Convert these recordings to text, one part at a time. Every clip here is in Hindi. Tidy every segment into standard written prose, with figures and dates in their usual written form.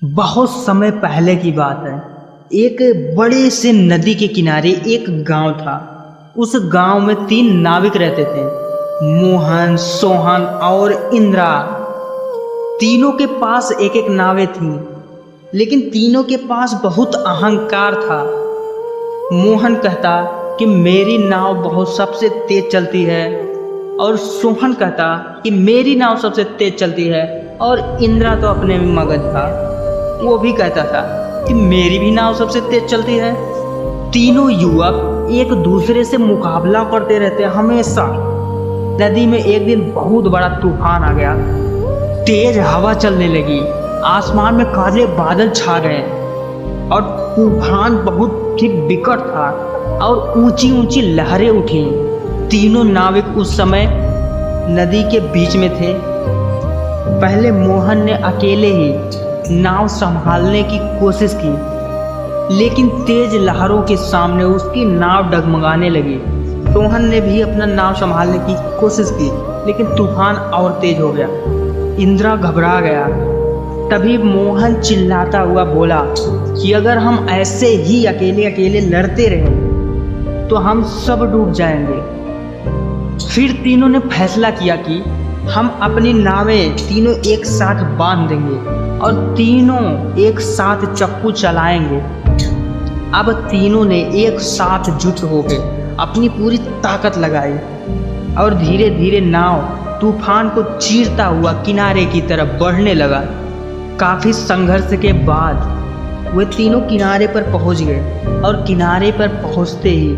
बहुत समय पहले की बात है। एक बड़े से नदी के किनारे एक गांव था। उस गांव में 3 नाविक रहते थे, मोहन, सोहन और इंद्रा। तीनों के पास एक एक नावें थीं, लेकिन तीनों के पास बहुत अहंकार था। मोहन कहता कि मेरी नाव बहुत सबसे तेज चलती है, और सोहन कहता कि मेरी नाव सबसे तेज चलती है, और इंद्रा तो अपने में मगन था। वो भी कहता था कि मेरी भी नाव सबसे तेज चलती है। तीनों युवक एक दूसरे से मुकाबला करते रहते हमेशा। नदी में एक दिन बहुत बड़ा तूफान आ गया। तेज हवा चलने लगी, आसमान में काले बादल छा गए, और तूफान बहुत ही विकट था, और ऊंची ऊंची लहरें उठी। तीनों नाविक उस समय नदी के बीच में थे। पहले मोहन ने अकेले ही नाव संभालने की कोशिश की, लेकिन तेज लहरों के सामने उसकी नाव डगमगाने लगी। सोहन ने भी अपना नाव संभालने की कोशिश की, लेकिन तूफान और तेज हो गया। इंद्रा घबरा गया। तभी मोहन चिल्लाता हुआ बोला कि अगर हम ऐसे ही अकेले अकेले लड़ते रहे तो हम सब डूब जाएंगे। फिर तीनों ने फैसला किया कि हम अपनी नावें तीनों एक साथ बांध देंगे और तीनों एक साथ चप्पू चलाएंगे। अब तीनों ने एक साथ जुट होकर अपनी पूरी ताकत लगाई, और धीरे धीरे नाव तूफान को चीरता हुआ किनारे की तरफ बढ़ने लगा। काफी संघर्ष के बाद वे तीनों किनारे पर पहुंच गए, और किनारे पर पहुंचते ही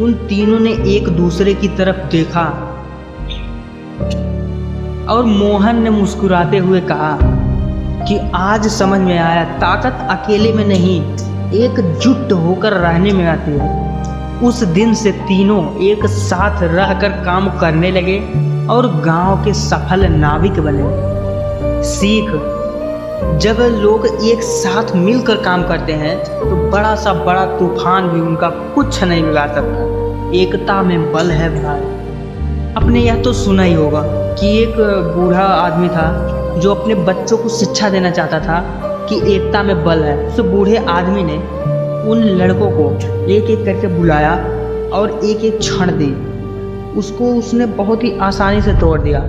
उन तीनों ने एक दूसरे की तरफ देखा, और मोहन ने मुस्कुराते हुए कहा कि आज समझ में आया, ताकत अकेले में नहीं, एकजुट होकर रहने में आती है। उस दिन से तीनों एक साथ रहकर काम करने लगे और गांव के सफल नाविक बने। सीख: जब लोग एक साथ मिलकर काम करते हैं तो बड़ा सा बड़ा तूफान भी उनका कुछ नहीं बिगाड़ सकता। एकता में बल है भाई। आपने यह तो सुना ही होगा कि एक बूढ़ा आदमी था जो अपने बच्चों को शिक्षा देना चाहता था कि एकता में बल है। उस बूढ़े आदमी ने उन लड़कों को एक एक करके बुलाया और एक एक क्षण दी। उसको उसने बहुत ही आसानी से तोड़ दिया।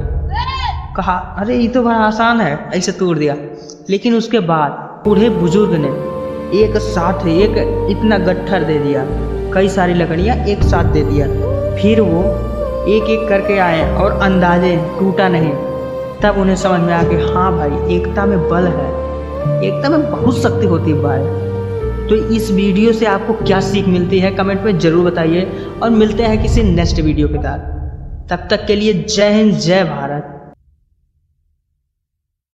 कहा, अरे ये तो बड़ा आसान है, ऐसे तोड़ दिया। लेकिन उसके बाद बूढ़े बुजुर्ग ने एक साथ एक इतना गट्ठर दे दिया, कई सारी लकड़ियाँ एक साथ दे दिया। फिर वो एक एक करके आए और अंदाजे टूटा नहीं। तब उन्हें समझ में आ कि हाँ भाई, एकता में बल है, एकता में बहुत शक्ति होती है भाई। तो इस वीडियो से आपको क्या सीख मिलती है कमेंट में ज़रूर बताइए, और मिलते हैं किसी नेक्स्ट वीडियो के साथ। तब तक के लिए जय हिंद, जय भारत।